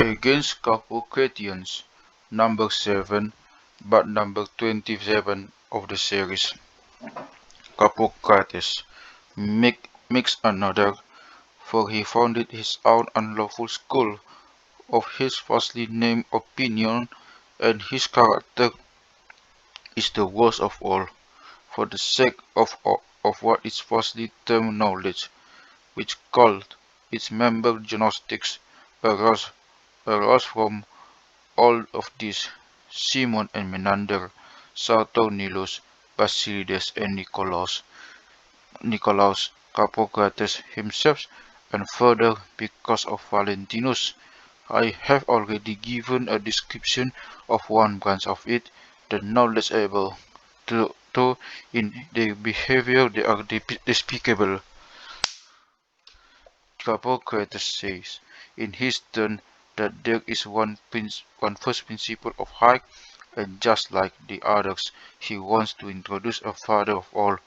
Against Carpocatians, number 7, but number 27 of the series. Carpocrates makes another, for he founded his own unlawful school of his falsely named opinion, and his character is the worst of all, for the sake of what is falsely termed knowledge, which called its member Gnostics, arose from all of these: Simon and Menander, Saturninus, Basilides, and Nicolaus Carpocrates himself, and further because of Valentinus. I have already given a description of one branch of it, the knowledgeable, though in their behavior they are despicable. Carpocrates says, in his turn, that there is one first principle of height, and just like the others, he wants to introduce a father of all,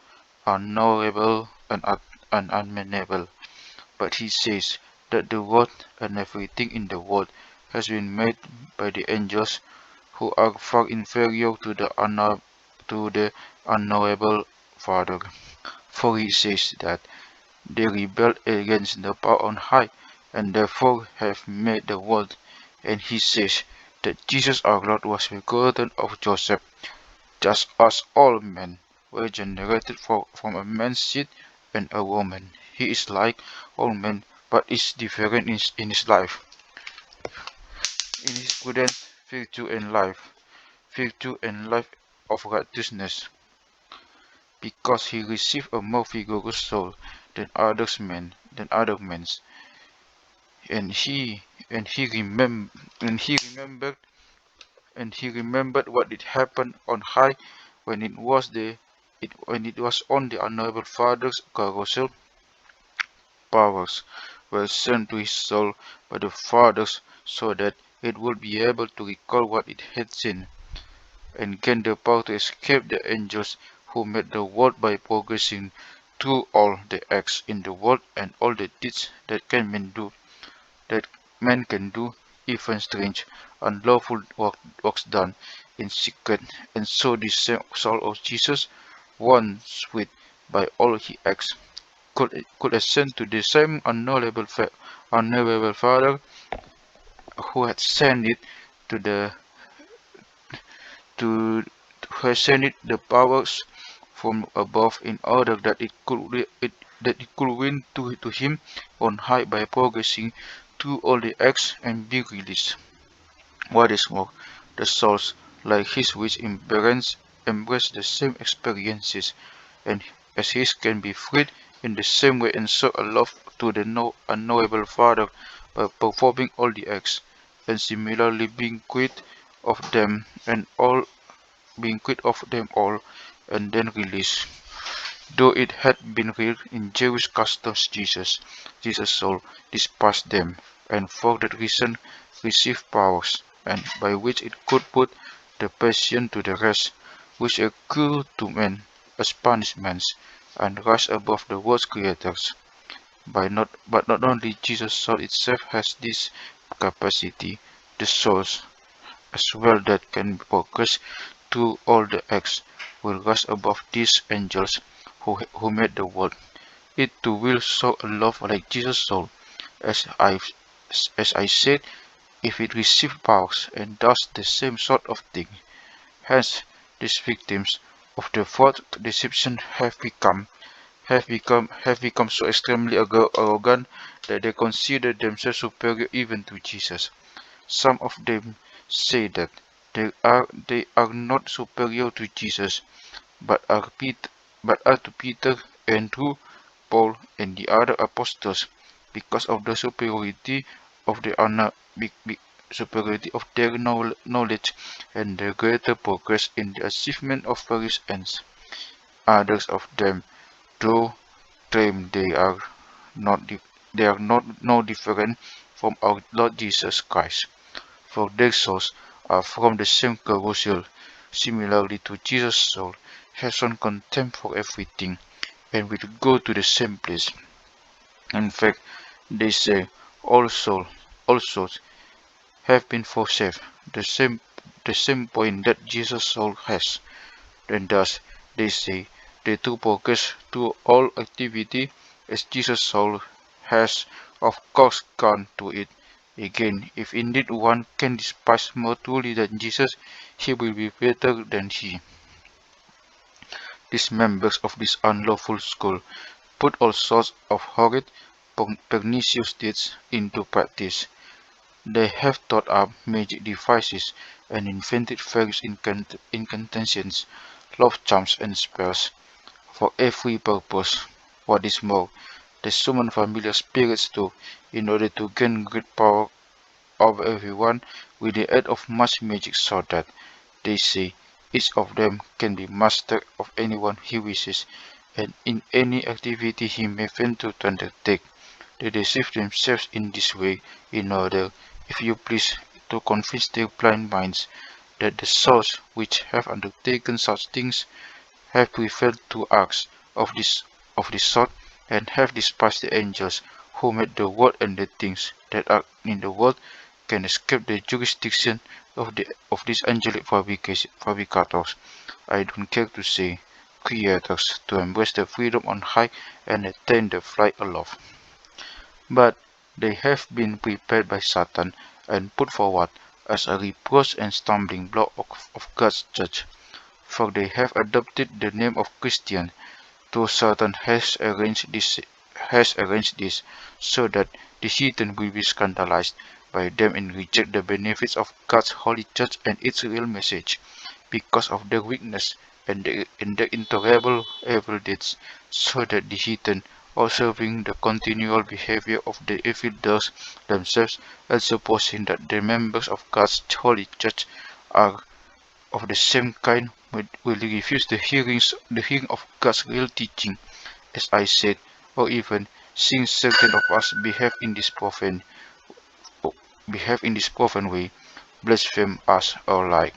unknowable and unmenable. But he says that the world and everything in the world has been made by the angels, who are far inferior to the unknowable Father. For he says that they rebelled against the power on high, and therefore have made the world. And he says that Jesus our Lord was begotten of Joseph, just as all men were generated from a man's seed and a woman. He is like all men, but is different in his life, in his prudence, virtue and life of righteousness, because he received a more vigorous soul than other men's, and he remembered what did happen on high when it was on the unknowable Father's carousel. Powers were sent to his soul by the fathers so that it would be able to recall what it had seen, and gain the power to escape the angels who made the world by progressing through all the acts in the world and all the deeds that men can do, even strange, unlawful works done in secret. And so the same soul of Jesus, once with by all he acts, could ascend to the same unknowable Father, who had sent it to the to who had sent it the powers from above, in order that it could win to him on high by progressing through all the acts and be released. What is more, the souls like his which embrace the same experiences and as his can be freed in the same way and so aloft to the unknowable Father by performing all the acts, and similarly being quit of them all, and then released. Though it had been real in Jewish customs, Jesus' soul despised them, and for that reason received powers, and by which it could put the passion to the rest, which occur to men as punishments, and rise above the world's creators. But not only Jesus' soul itself has this capacity, the souls as well that can progress through all the acts will rise above these angels who made the world. It too will so love like Jesus' soul, as I said, if it receives powers and does the same sort of thing. Hence, these victims of the fourth deception have become so extremely arrogant that they consider themselves superior even to Jesus. Some of them say that they are not superior to Jesus, but are to Peter, Andrew, Paul, and the other apostles, because of the superiority of their knowledge and the greater progress in the achievement of various ends. Others of them, though, claim they are not no different from our Lord Jesus Christ, for their souls are from the same carousel. Similarly to Jesus' soul, has shown contempt for everything, and will go to the same place. In fact, they say all souls have been forsake the same point that Jesus' soul has. And thus, they say, the true progress to all activity as Jesus' soul has of course gone to it. Again, if indeed one can despise more truly than Jesus, he will be better than he. These members of this unlawful school put all sorts of horrid, pernicious deeds into practice. They have thought up magic devices and invented various incantations, love charms and spells, for every purpose. What is more, they summon familiar spirits too, in order to gain great power over everyone with the aid of much magic, so that, they say, each of them can be master of anyone he wishes, and in any activity he may venture to undertake. They deceive themselves in this way, in order, if you please, to convince their blind minds that the souls which have undertaken such things have preferred to acts of this sort, and have despised the angels who made the world, and the things that are in the world can escape the jurisdiction of these angelic fabricators. I don't care to say creators, to embrace the freedom on high and attain the flight aloft. But they have been prepared by Satan and put forward as a reproach and stumbling block of God's judge, for they have adopted the name of Christian, though Satan has arranged this so that the heathen will be scandalized by them and reject the benefits of God's holy church and its real message, because of their weakness and their intolerable evil deeds, so that the heathen, observing the continual behavior of the evildoers themselves, and supposing that the members of God's holy church are of the same kind, will refuse the hearing of God's real teaching, as I said, or even, seeing certain of us behave in this profane way, blaspheme us or like.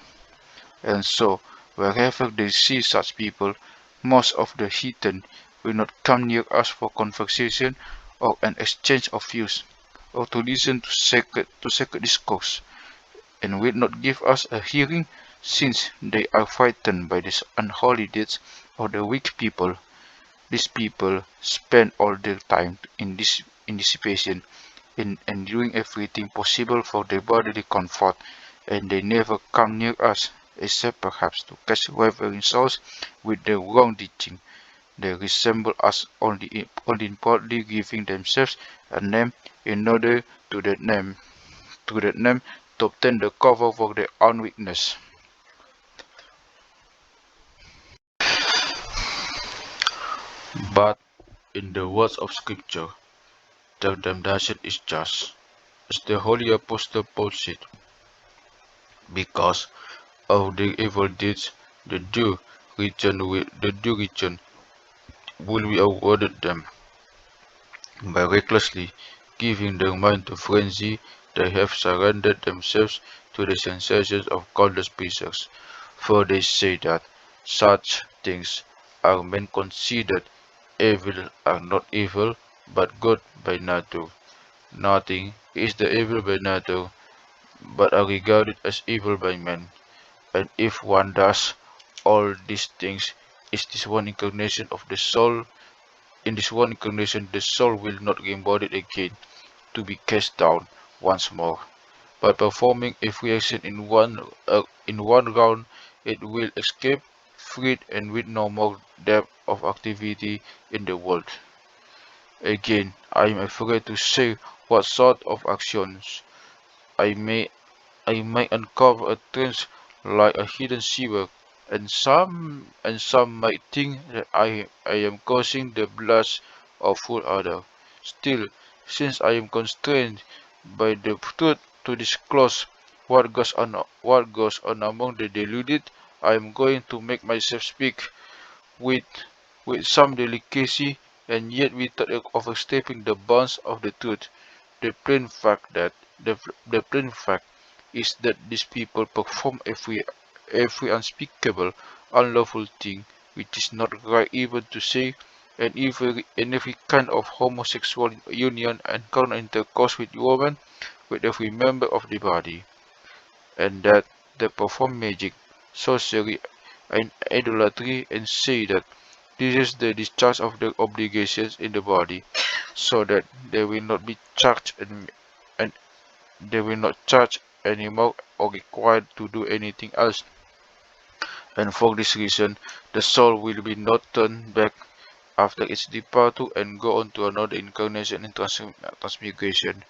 And so, wherever they see such people, most of the heathen will not come near us for conversation or an exchange of views, or to listen to sacred discourse, and will not give us a hearing, since they are frightened by the unholy deeds of the weak people. These people spend all their time in dissipation, and doing everything possible for their bodily comfort, and they never come near us, except perhaps to catch wavering souls with their wrong teaching. They resemble us only in partly giving themselves a name, in order to that name to obtain the cover for their own weakness. But in the words of Scripture, their damnation is just, as the Holy Apostle Paul said, because of their evil deeds, the due region will be awarded them. By recklessly giving their mind to frenzy, they have surrendered themselves to the sensations of godless pleasures, for they say that such things are men considered evil are not evil, but good by nature. Nothing is the evil by nature, but are regarded as evil by men. And if one does all these things, is this one incarnation of the soul? In this one incarnation, the soul will not be embodied again, to be cast down once more. By performing every action in one round, it will escape, freed, and with no more depth of activity in the world. Again, I am afraid to say what sort of actions I may I might uncover a trench like a hidden sewer, and some might think that I am causing the blush of full ardor. Still, since I am constrained by the truth to disclose what goes on among the deluded, I am going to make myself speak with with some delicacy, and yet without overstepping the bounds of the truth. The plain fact that the plain fact is that these people perform every unspeakable, unlawful thing which is not right even to say, and every kind of homosexual union and carnal intercourse with women, with every member of the body, and that they perform magic, sorcery, and idolatry, and say that this is the discharge of their obligations in the body, so that they will not be charged and they will not charge anymore or required to do anything else. And for this reason, the soul will be not turned back after its departure and go on to another incarnation and transmigration.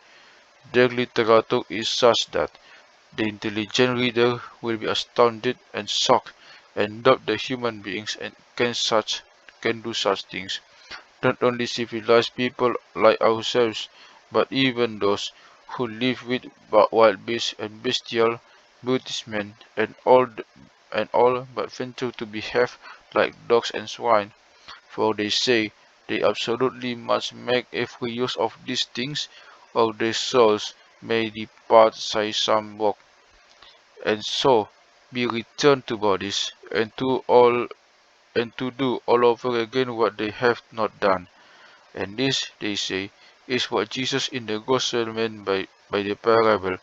Their literature is such that the intelligent reader will be astounded and shocked and doubt that human beings can do such things. Not only civilized people like ourselves, but even those who live with wild beasts and bestial brutismen and all but venture to behave like dogs and swine, for they say they absolutely must make every use of these things, or their souls may depart, say some walk, and so be returned to bodies, and to do all over again what they have not done. And this, they say, is what Jesus in the gospel meant by the parable.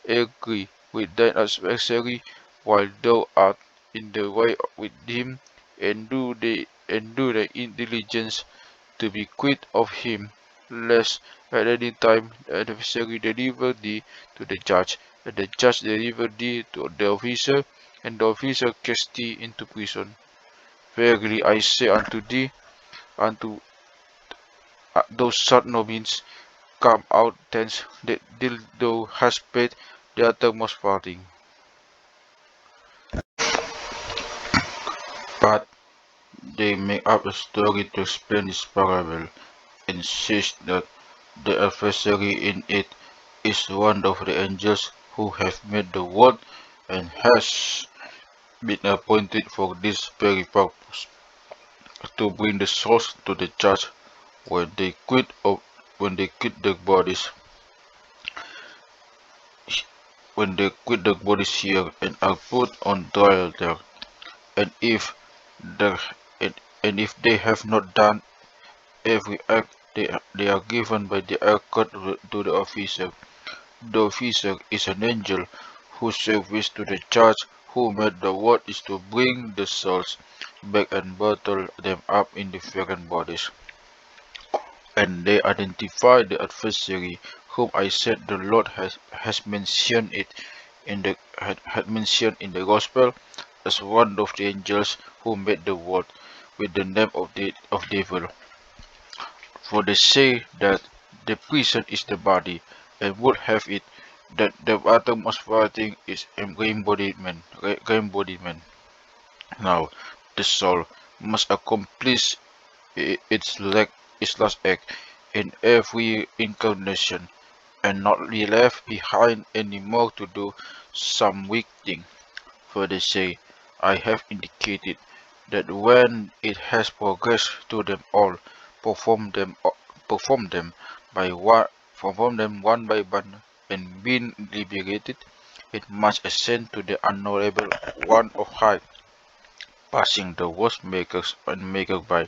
Agree with thine adversary while thou art in the way with him, and do the diligence to be quit of him, lest at any time the adversary deliver thee to the judge, and the judge deliver thee to the officer, and the officer cast thee into prison. Verily I say unto thee, unto those shalt no means come out thence till thou hast paid the uttermost farthing. But they make up a story to explain this parable, and says that the adversary in it is one of the angels who have made the world and has been appointed for this very purpose, to bring the souls to the judge when they quit their bodies here and are put on trial there. And if there and if they have not done every act they are given by the record to the officer. The officer is an angel whose service to the judge who made the world is to bring the souls back and bottle them up in different bodies. And they identify the adversary whom I said the Lord has mentioned it had mentioned in the gospel as one of the angels who made the world with the name of devil. For they say that the prison is the body, and would have it that the uttermost farthing is embodiment. Now, the soul must accomplish its last act in every incarnation, and not be left behind any more to do some weak thing. For they say, I have indicated that when it has progressed to them all, perform them, perform them perform them one by one, and being liberated, it must ascend to the unknowable one of high, passing the worst makers and maker by.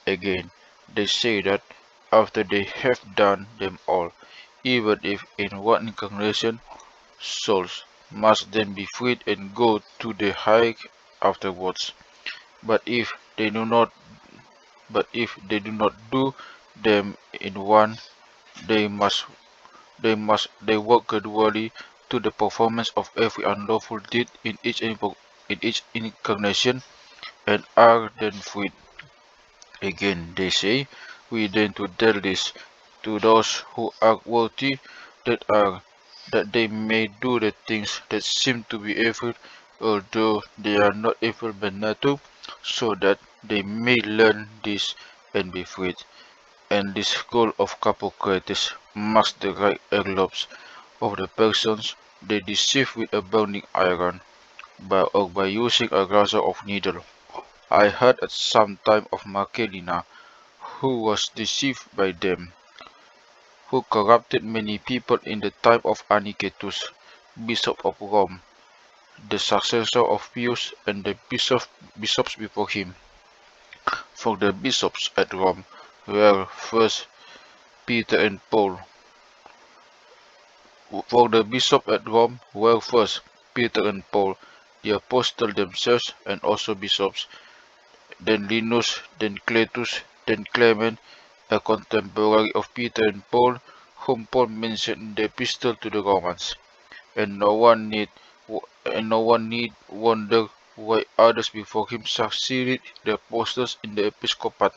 Again, they say that after they have done them all, even if in one incarnation, souls must then be freed and go to the high afterwards. But if they do not do them in one, they must they work gradually to the performance of every unlawful deed in each incarnation, and are then freed. Again, they say, we then to tell this to those who are worthy, that are that they may do the things that seem to be evil, although they are not evil by nature, so that they may learn this and be freed. And this school of Carpocatians marks the right earlobes of the persons they deceive with a burning iron, or by using a razor of needle. I heard at some time of Marcellina, who was deceived by them, who corrupted many people in the time of Anicetus, Bishop of Rome, the successor of Pius, and the bishops before him. For the bishops at Rome were first Peter and Paul, For the bishops at Rome were first Peter and Paul, the apostles themselves, and also bishops, then Linus, then Cletus, then Clement, a contemporary of Peter and Paul, whom Paul mentioned in the epistle to the Romans. And no one need wonder why others before him succeeded the apostles in the episcopate,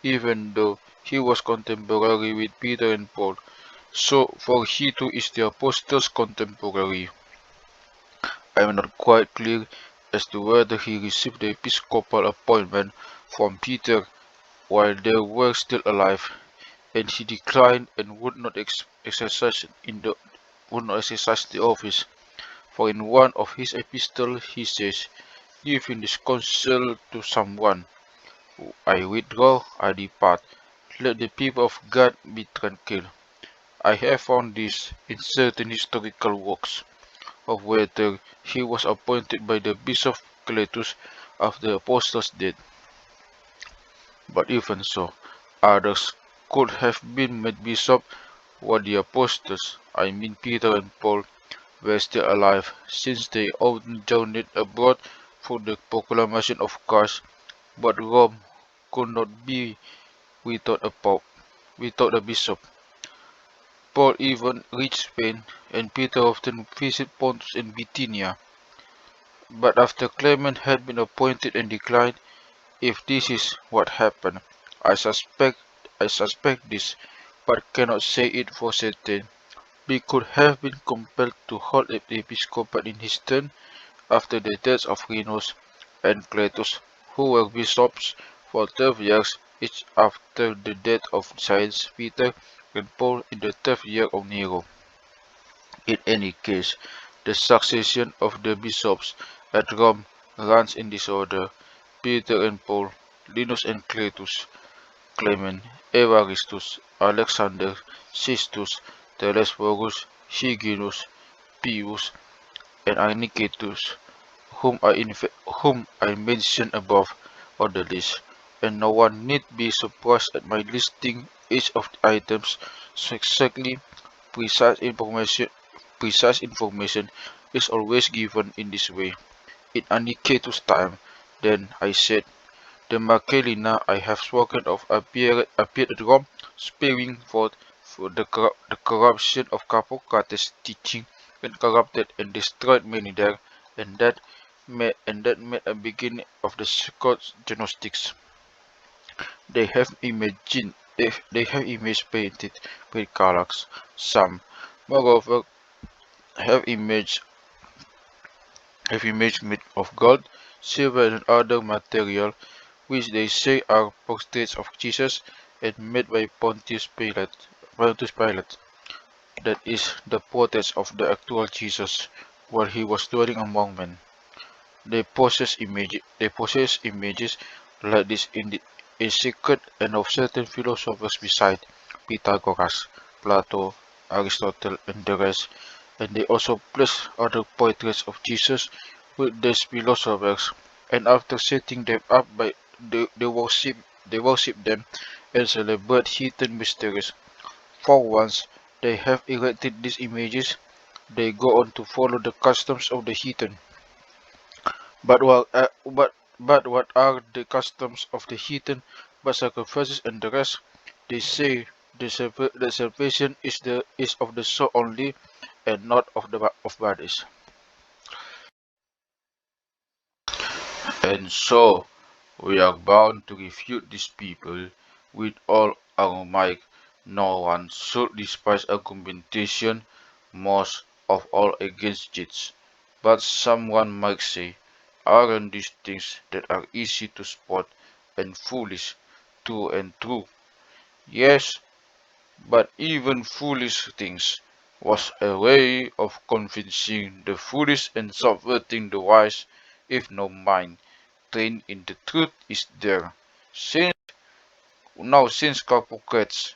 even though he was contemporary with Peter and Paul. So, for he too is the apostles' contemporary. I am not quite clear as to whether he received the episcopal appointment from Peter while they were still alive, and he declined and would not exercise the office. For in one of his epistles he says, "Giving this counsel to someone, I withdraw, I depart. Let the people of God be tranquil." I have found this in certain historical works, of whether he was appointed by the Bishop Cletus after the apostles' death. But even so, others could have been made bishop while the apostles, I mean Peter and Paul, were still alive, since they often journeyed abroad for the proclamation of Christ. But Rome could not be without a pope, without a bishop. Paul even reached Spain, and Peter often visited Pontus and Bithynia. But after Clement had been appointed and declined, if this is what happened, I suspect I suspect this, but cannot say it for certain. We could have been compelled to hold the episcopate in his turn after the deaths of Renus and Cletus, who were bishops for 12 years each after the death of Saints Peter and Paul in the 12th year of Nero. In any case, the succession of the bishops at Rome runs in this order: Peter and Paul, Linus and Cletus, Clement, Evaristus, Alexander, Sistus, Telesphorus, Hyginus, Pius, and Anicetus, whom I mentioned above on the list, and no one need be surprised at my listing each of the items so exactly. Precise information is always given in this way. In Anicetus' time, then, I said, the Marcellina I have spoken of appeared at Rome, spewing forth for the corruption of Carpocatians' teaching, and corrupted and destroyed many there, and that made a beginning of the Scots Gnostics. They have image painted with colors. Some, moreover, have image made of gold, silver, and other material, which they say are portraits of Jesus and made by Pontius Pilate. That is, the portraits of the actual Jesus while he was dwelling among men. They possess images like this in secret, and of certain philosophers beside Pythagoras, Plato, Aristotle, and the rest, and they also place other portraits of Jesus with these philosophers, and after setting them up they worship them and celebrate hidden mysteries. For once they have erected these images, they go on to follow the customs of the heathen. But what are the customs of the heathen but sacrifices and the rest? They say the salvation is of the soul only, and not of bodies. And so we are bound to refute these people with all our might. No one should despise argumentation, most of all against it. But someone might say, aren't these things that are easy to spot and foolish, true and true? Yes, but even foolish things was a way of convincing the foolish and subverting the wise, if no mind trained in the truth is there. Since since Carpocrates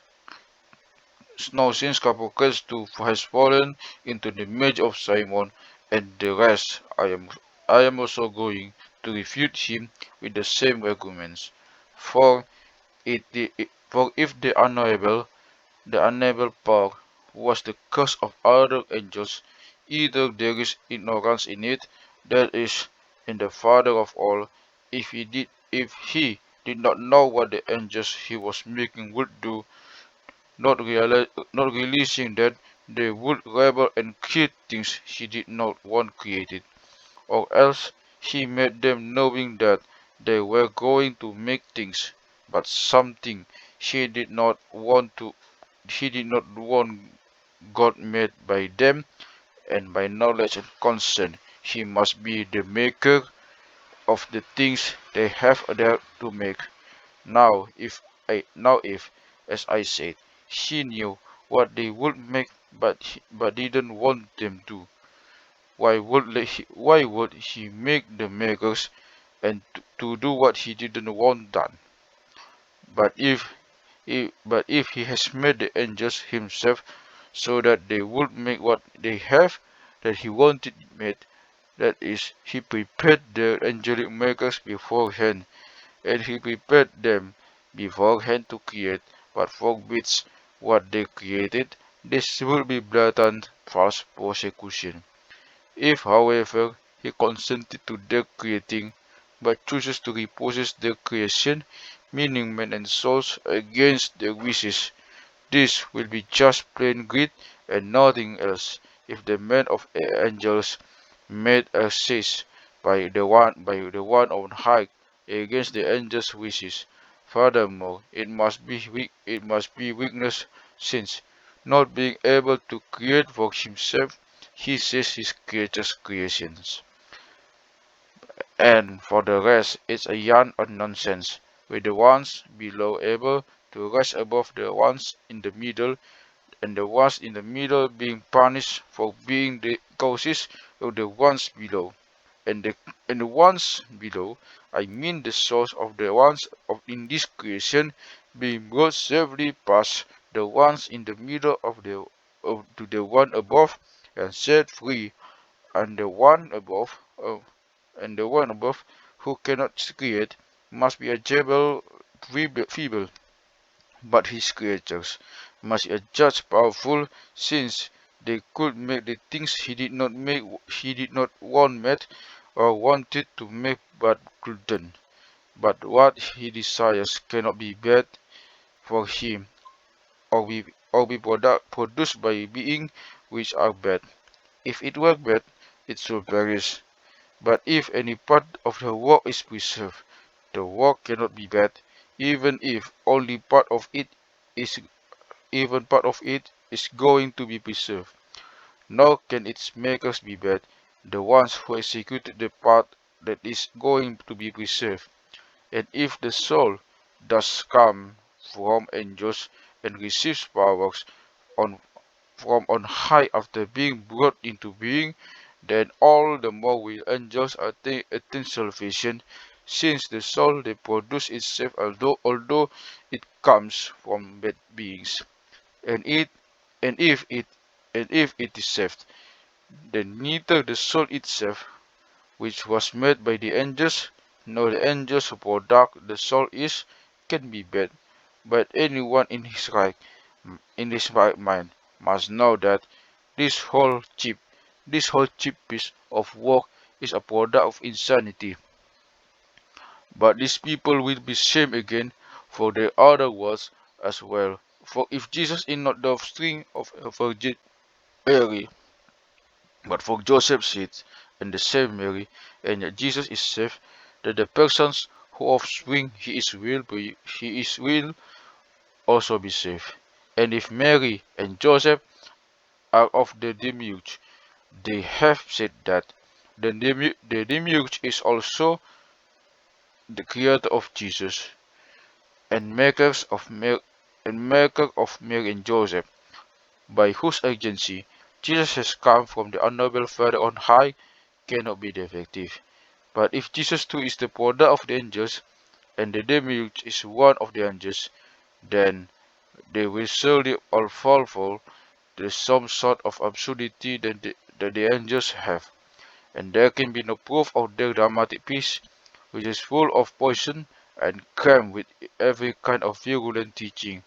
too has fallen into the match of Simon and the rest, I am also going to refute him with the same arguments. For for if the unable power was the curse of other angels. Either there is ignorance in it, that is, in the Father of all, if he did not know what the angels he was making would do, not realizing that they would rebel and create things he did not want created, or else he made them knowing that they were going to make things, but something he did not want to he did not want God made by them, and by knowledge and consent he must be the maker of the things they have dared to make. Now if, as I said, he knew what they would make, but didn't want them to, why would he make the makers and to do what he didn't want done? But if he has made the angels himself so that they would make what they have that he wanted made, that is, he prepared the angelic makers beforehand, and he prepared them beforehand to create what forbids what they created. This would be blatant false persecution. If, however, he consented to their creating, but chooses to repossess their creation, meaning men and souls, against their wishes, this will be just plain greed and nothing else. If the man of angels made a says by the one on high against the angels' wishes, furthermore, it must be weakness, since, not being able to create for himself, he says his creatures creations. And for the rest, it's a yarn of nonsense, with the ones below able to rise above the ones in the middle, and the ones in the middle being punished for being the causes of the ones below. And the ones below, I mean the source of the ones in this creation, being brought safely past the ones in the middle to the one above, and set free, and the one above, who cannot create, must be a jebel feeble, but his creatures must be a judge powerful, since they could make the things he did not want made, or wanted to make but couldn't. But what he desires cannot be bad for him, or be produced by being which are bad. If it were bad, it should perish. But if any part of the work is preserved, the work cannot be bad, even if only is part of it is going to be preserved. Nor can its makers be bad, the ones who executed the part that is going to be preserved. And if the soul does come from angels and receives powers on from on high after being brought into being, then all the more will angels attain salvation, since the soul they produce itself, although it comes from bad beings. And it and if it is saved, then neither the soul itself, which was made by the angels, nor the angels who product the soul can be bad. But anyone in his right mind must know that this whole cheap this whole cheap piece of work is a product of insanity. But these people will be shamed again for their other words as well. For if Jesus is not the offspring of a virgin Mary, but for Joseph's seed and the same Mary, and yet Jesus is saved, that the persons whose offspring he is will also be saved. And if Mary and Joseph are of the demiurge, they have said that the demiurge is also the creator of Jesus, and maker of Mary and Joseph, by whose agency Jesus has come from the unknowable Father on high, cannot be defective. But if Jesus too is the product of the angels, and the demiurge is one of the angels, then they will surely all fall for some sort of absurdity that the angels have, and there can be no proof of their dramatic piece, which is full of poison and crammed with every kind of virulent teaching.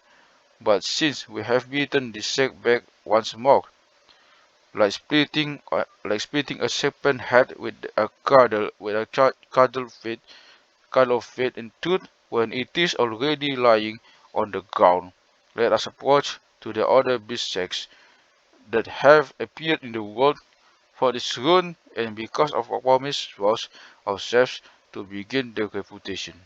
But since we have beaten the sect back once more, like splitting a serpent head with a cuddle of faith in truth when it is already lying on the ground, let us approach to the other beast sects that have appeared in the world for this ruin, and because of our promise was ourselves to begin the refutation.